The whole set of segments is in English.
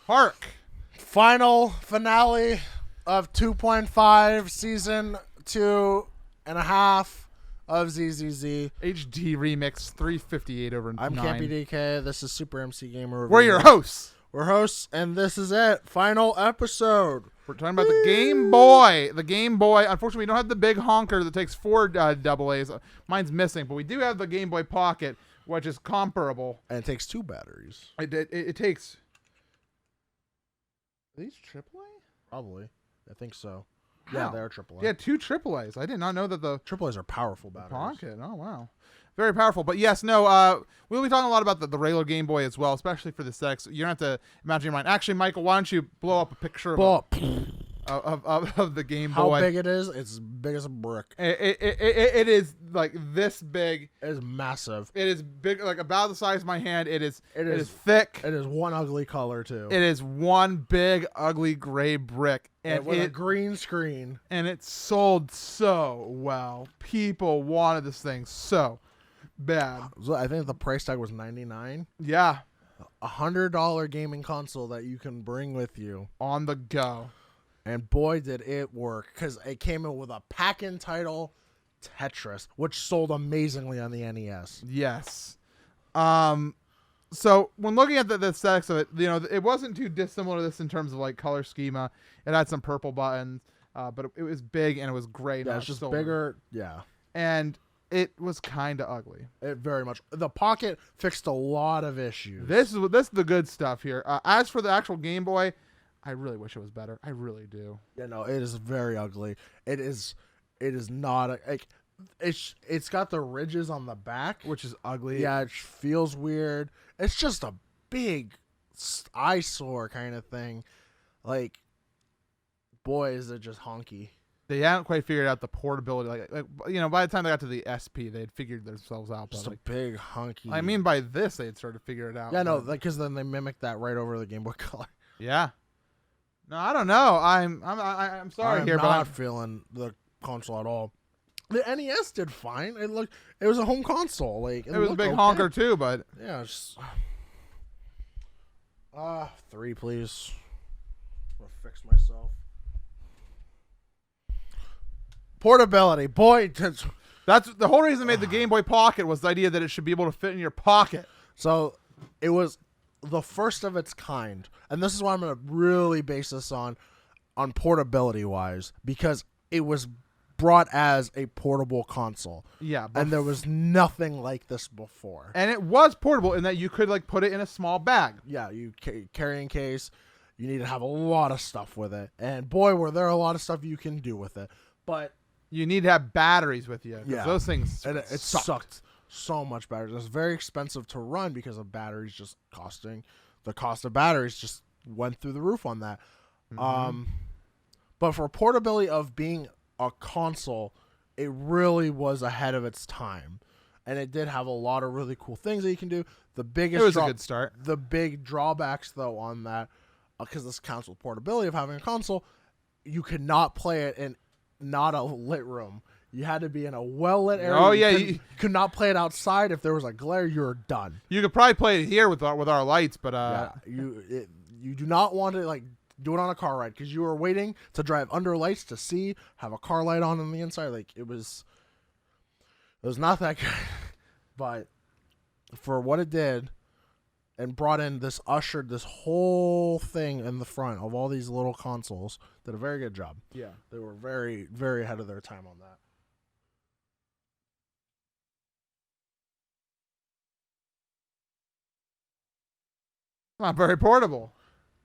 Hark. Final finale of 2.5 season 2.5 of ZZZ. HD remix 358 over 9. I'm Kampy DK. This is Super MC Gamer Review. We're your hosts. We're hosts, and this is it. Final episode. We're talking about the Game Boy. The Game Boy. Unfortunately, we don't have the big honker that takes 4 AA's. Mine's missing, but we do have the Game Boy Pocket, which is comparable. And it takes 2 batteries. It takes... Are these AAA? Probably. I think so. Wow. Yeah, they're AAA. Yeah, 2 AA's. I did not know that the AAA's are powerful batteries. Pocket. Oh, wow. Very powerful. But yes, no, we'll be talking a lot about the regular Game Boy as well, especially for the sex. You don't have to imagine your mind. Actually, Michael, why don't you blow up a picture of the Game Boy? How big it is? It's big as a brick. It is like this big. It is massive. It is big, like about the size of my hand. It is thick. It is one ugly color, too. It is one big, ugly gray brick. And with a green screen. And it sold so well. People wanted this thing so bad. I think the price tag was $99. Yeah. $100 gaming console that you can bring with you. On the go. And boy, did it work. Because it came in with a pack-in title, Tetris, which sold amazingly on the NES. Yes. So when looking at the aesthetics of it, you know, it wasn't too dissimilar to this in terms of like color schema. It had some purple buttons, but it was big and it was gray. Yeah, it's just bigger. Yeah. And it was kind of ugly. It very much. The Pocket fixed a lot of issues. This is the good stuff here. As for the actual Game Boy, I really wish it was better. I really do. Yeah, no, it is very ugly. It is not like it's got the ridges on the back, which is ugly. Yeah, it feels weird. It's just a big eyesore kind of thing. Like, boy, is it just honky. They haven't quite figured out the portability. Like you know, by the time they got to the SP, they had figured themselves out. Just a big honky. I mean, by this, they had started to figure it out. Yeah, no, because then they mimicked that right over the Game Boy Color. Yeah. No, I don't know. I'm sorry here, but I'm not feeling the console at all. The NES did fine. It was a home console. Like it was a big honker too, but yeah, just 3, please. I'm gonna fix myself. Portability, boy. That's the whole reason they made the Game Boy Pocket was the idea that it should be able to fit in your pocket. So it was the first of its kind, and this is why I'm gonna really base this on portability wise, because it was brought as a portable console. Yeah, and there was nothing like this before. And it was portable in that you could like put it in a small bag. Yeah, you carrying case. You need to have a lot of stuff with it, and boy, were there a lot of stuff you can do with it. But you need to have batteries with you. Yeah, those things. And it sucked so much batteries. It was very expensive to run because of batteries just costing. The cost of batteries just went through the roof on that. Mm-hmm. But for portability of being a console, it really was ahead of its time, and it did have a lot of really cool things that you can do. The biggest it was a good start. The big drawbacks, though, on that, because this counts with portability of having a console, you could not play it in not a lit room. You had to be in a well-lit area. Oh yeah, you could not play it outside. If there was a glare, you were done. You could probably play it here with our lights, but you do not want to like do it on a car ride because you were waiting to drive under lights to have a car light on the inside. Like it was not that good, but for what it did and brought in ushered this whole thing in the front of all these little consoles, did a very good job. Yeah, they were very, very ahead of their time on that. Not very portable.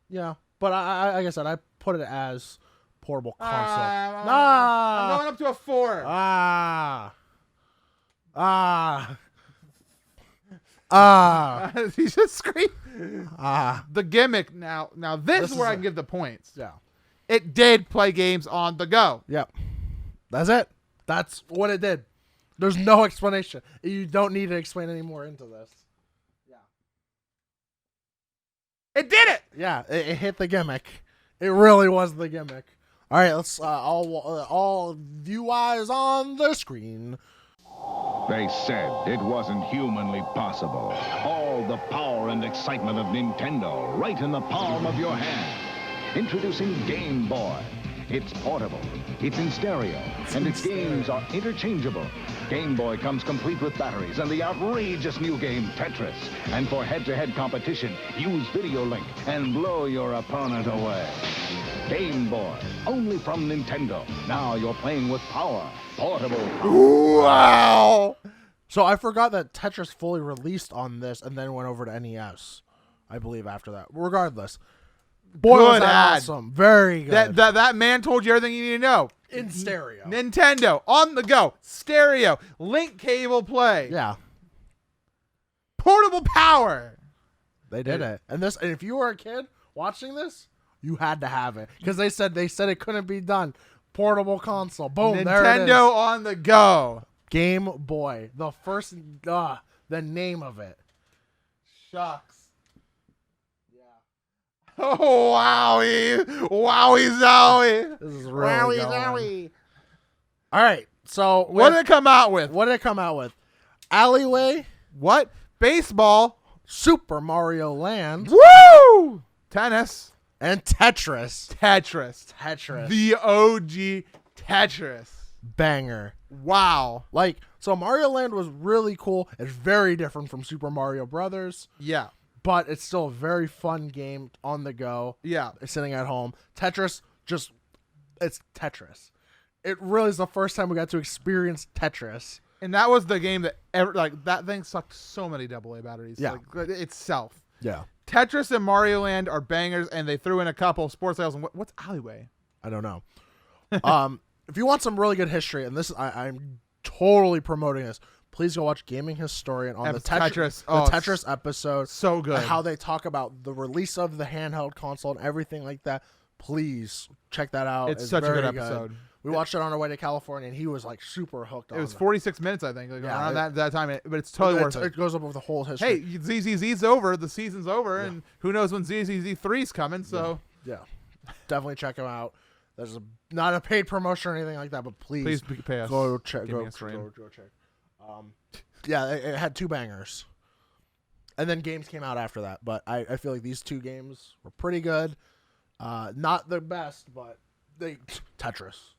Yeah, but I like I said, I put it as portable console. I'm going up to a 4. He just screamed. The gimmick. Now this is where I can give the points. Yeah. It did play games on the go. Yep. That's it. That's what it did. There's no explanation. You don't need to explain any more into this. Yeah. It did it. Yeah, it hit the gimmick. It really was the gimmick. All right, let's all view eyes on the screen. They said it wasn't humanly possible. All the power and excitement of Nintendo right in the palm of your hand. Introducing Game Boy. It's portable, it's in stereo, and its games are interchangeable. Game Boy comes complete with batteries and the outrageous new game Tetris. And for head-to-head competition, use Video Link and blow your opponent away. Game Boy, only from Nintendo. Now you're playing with power. Portable. Wow. So I forgot that Tetris fully released on this and then went over to NES, I believe, after that. Regardless. Boy, was Good that ad. awesome. Very good. That man told you everything you need to know. In stereo. Nintendo, on the go, stereo, link cable play, Yeah. portable power. They did it. And if you were a kid watching this, you had to have it. Because they said it couldn't be done. Portable console. Boom. There it is. Nintendo on the go. Game Boy. The first, the name of it. Shucks. Oh, wowie. Wowie zowie. This is really going. All right. So What did it come out with? What did it come out with? Alleyway, What? Baseball. Super Mario Land, Woo! Tennis. and Tetris. Tetris. The OG Tetris. Banger. Wow. Like, so Mario Land was really cool. It's very different from Super Mario Brothers, Yeah. but it's still a very fun game on the go. Yeah. Sitting at home. Tetris, it's Tetris. It really is the first time we got to experience Tetris. And that was the game that that thing sucked so many AA batteries. Yeah. Like, itself. Yeah. Tetris and Mario Land are bangers, and they threw in a couple sports sales. And what's Alleyway? I don't know. If you want some really good history, and this I'm totally promoting this, please go watch Gaming Historian on the Tetris. The Tetris episode. So good. How they talk about the release of the handheld console and everything like that. Please check that out. It's such a very good episode. We watched it on our way to California, and he was like super hooked on it. It was 46 minutes, I think, Yeah, around that time. But it's totally worth it. It goes over the whole history. Hey, ZZZ's over. The season's over, and who knows when ZZZ 3's coming. So Yeah. Definitely check him out. There's not a paid promotion or anything like that, but please pay us. go check. Give me Go a stream. check. Yeah, it had 2 bangers, and then games came out after that. But I feel like these 2 games were pretty good. Not the best, but Tetris.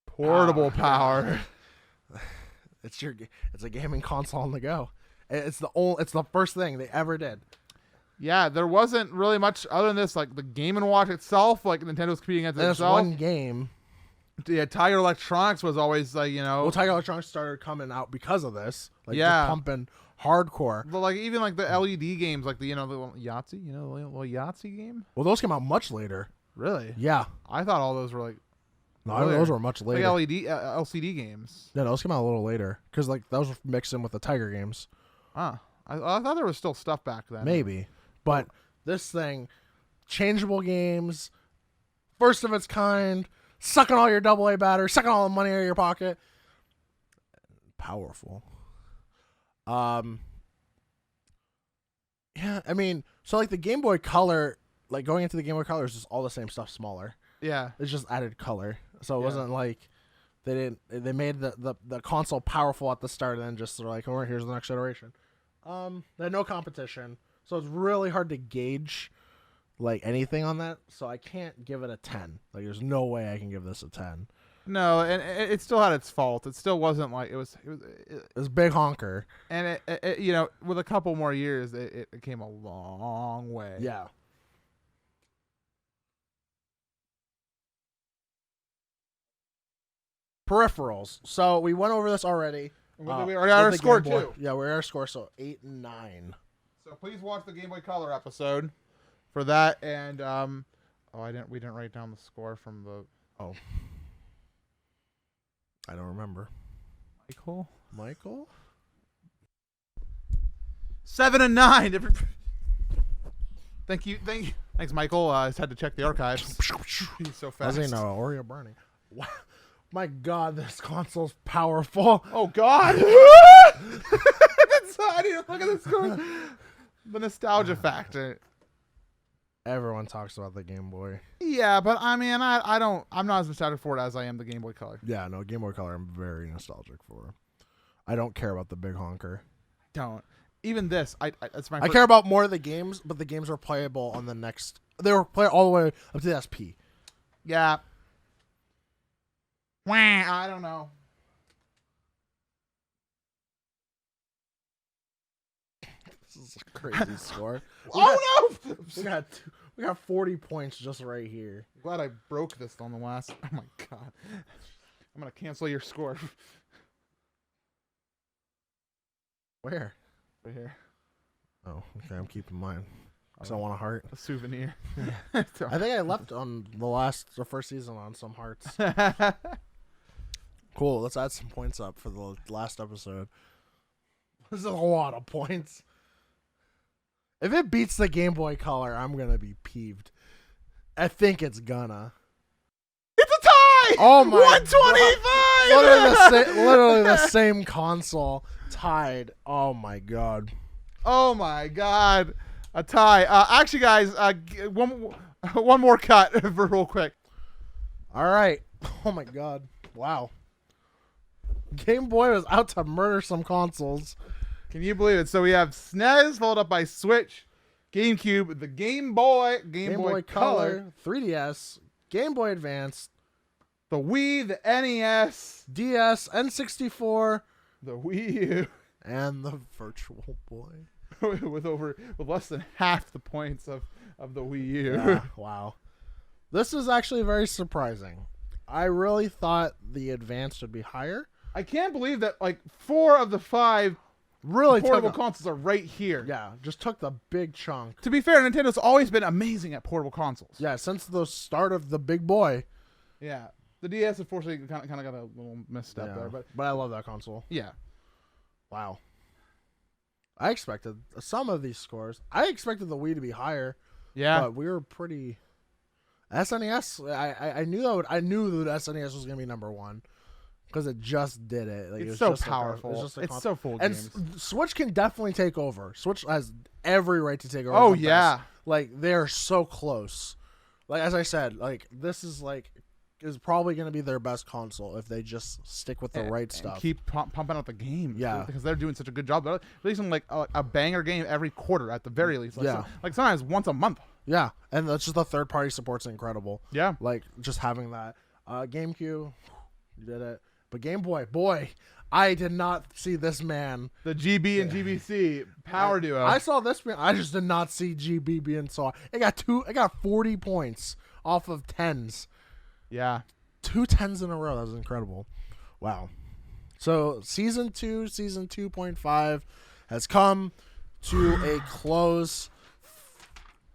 Portable power. It's a gaming console on the go. It's the first thing they ever did. Yeah, there wasn't really much other than this. Like the Game & Watch itself, like Nintendo's competing against And it's itself. one game. Yeah, Tiger Electronics was always like, Well, Tiger Electronics started coming out because of this. Like, Yeah. just pumping hardcore. But like even like the LED games, like the the little Yahtzee, the little Yahtzee game. Well, those came out much later. Really? Yeah. I thought all those were like No, earlier. those were much later. Like LCD games. Yeah, those came out a little later because like those were mixed in with the Tiger games. I thought there was still stuff back then. Maybe, but this thing, changeable games, first of its kind, sucking all your AA batteries, sucking all the money out of your pocket. Powerful. Yeah, I mean, so like the Game Boy Color, like going into the Game Boy Color is just all the same stuff, smaller. Yeah. It's just added color, so it Yeah. wasn't like they made the console powerful at the start and then just they're like, oh, here's the next iteration. They had no competition, so it's really hard to gauge like anything on that. So I can't give it a 10. Like, there's no way I can give this a 10. No, and it still had its fault. It still wasn't like it was Big honker. and it with a couple more years, it came a long way. Yeah. Peripherals. So we went over this already. We already got our with the score Game Boy. too. Yeah, we're our score. So 8 and 9. So please watch the Game Boy Color episode for that. And we didn't write down the score from the I don't remember. Michael. 7 and 9. Thank you. Thanks, Michael. I just had to check the archives. He's so fast. Doesn't know Oreo Barney. Wow. My God, this console's powerful. Oh God! I didn't look at the score. The nostalgia factor. Everyone talks about the Game Boy. Yeah, but I mean, I'm not as nostalgic for it as I am the Game Boy Color. Yeah, no, Game Boy Color I'm very nostalgic for. I don't care about the big honker. Don't. Even this, that's my. I care about more of the games, but the games are playable on the next. They were played all the way up to the SP. Yeah. Wah, I don't know. This is a crazy score. Oh no! We got 40 points just right here. Glad I broke this on the last. Oh my god! I'm gonna cancel your score. Where? Right here. Oh, okay. I'm keeping mine because I want a heart. A souvenir. I think I left on the first season on some hearts. Cool. Let's add some points up for the last episode. This is a lot of points. If it beats the Game Boy Color, I'm gonna be peeved. I think it's gonna. It's a tie. Oh my 125. Literally the same console tied. Oh my god. Oh my god. A tie. Actually, guys, one more cut for real quick. All right. Oh my god. Wow. Game Boy was out to murder some consoles. Can you believe it? So we have SNES followed up by Switch, GameCube, the Game Boy, Game Boy Color, 3DS, Game Boy Advance, the Wii, the NES, DS, N64, the Wii U, and the Virtual Boy. with less than half the points of the Wii U. Yeah, wow. This is actually very surprising. I really thought the Advance would be higher. I can't believe that like 4 of the 5 Really portable consoles are right here. Yeah, just took the big chunk. To be fair, Nintendo's always been amazing at portable consoles. Yeah, since the start of the big boy. Yeah. The DS, unfortunately, kind of got a little misstep there. But I love that console. yeah. Wow. I expected some of these scores. I expected the Wii to be higher. Yeah. But we were pretty... SNES, I knew the SNES was going to be number 1. Because it just did it. Like, it's so powerful. It's so full of games. And Switch can definitely take over. Switch has every right to take over. Oh, yeah. Like, they're so close. Like, as I said, like, this is probably going to be their best console if they just stick with the right stuff. And keep pumping out the games. Yeah. Because they're doing such a good job. They're releasing, like, a banger game every quarter at the very least. Like, yeah. like, sometimes once a month. Yeah. And that's just the third-party support's incredible. Yeah. Like, just having that. GameCube, you did it. But Game Boy, I did not see this man. The GB and GBC power duo. I saw this man. I just did not see GB being saw. It got 40 points off of 10s. Yeah. 2 10s in a row. That was incredible. Wow. So season 2.5 has come to a close.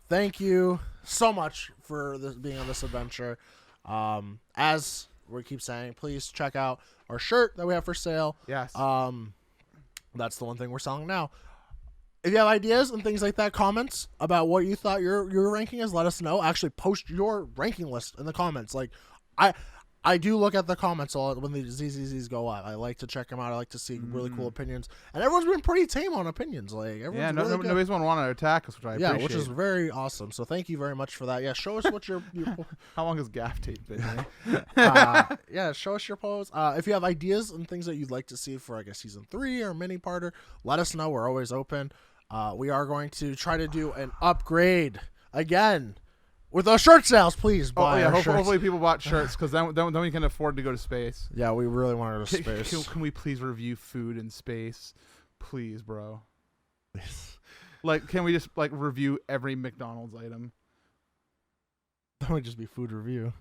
Thank you so much for being on this adventure. As we keep saying, please check out our shirt that we have for sale. Yes. That's the one thing we're selling now. If you have ideas and things like that, comments about what you thought your ranking is, let us know. Actually, post your ranking list in the comments. Like, I do look at the comments all when the ZZZs go up. I like to check them out. I like to see really cool opinions. And everyone's been pretty tame on opinions. Like, everyone's nobody's want to attack us, which I appreciate. Yeah, which is very awesome. So thank you very much for that. Yeah, show us what your How long has gaff tape been? yeah, show us your pose. If you have ideas and things that you'd like to see for, I guess, season 3 or mini parter, let us know. We're always open. We are going to try to do an upgrade again. With those shirt sales, please buy our shirts. Hopefully people bought shirts because then we can afford to go to space. Yeah, we really want to go to space. Can we please review food in space? Please, bro. Like, can we just like review every McDonald's item? That would just be food review.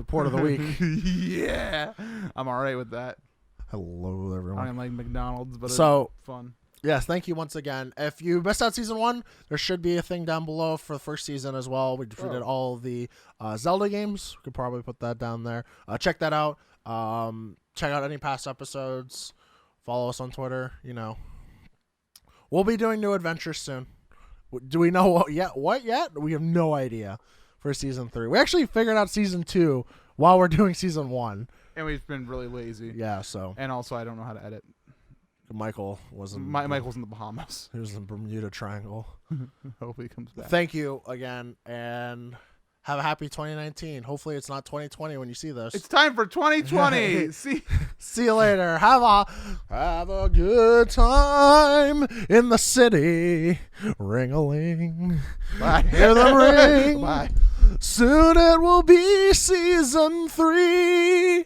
Port of the week. Yeah. I'm all right with that. Hello, everyone. I don't like McDonald's, but it's fun. Yes, thank you once again. If you missed out season 1, there should be a thing down below for the first season as well. We did all the Zelda games. We could probably put that down there. Check that out. Check out any past episodes. Follow us on Twitter. You know, we'll be doing new adventures soon. Do we know what yet? What yet? We have no idea for season 3. We actually figured out season 2 while we're doing season 1. And we've been really lazy. Yeah. So. And also, I don't know how to edit. Michael was in Michael's in the Bahamas. He was in the Bermuda Triangle. Hopefully he comes back. Thank you again, and have a happy 2019. Hopefully it's not 2020 when you see this. It's time for 2020. See you later. Have a good time in the city. Ring-a-ling. Bye. Hear them ring. Bye. Soon it will be season 3.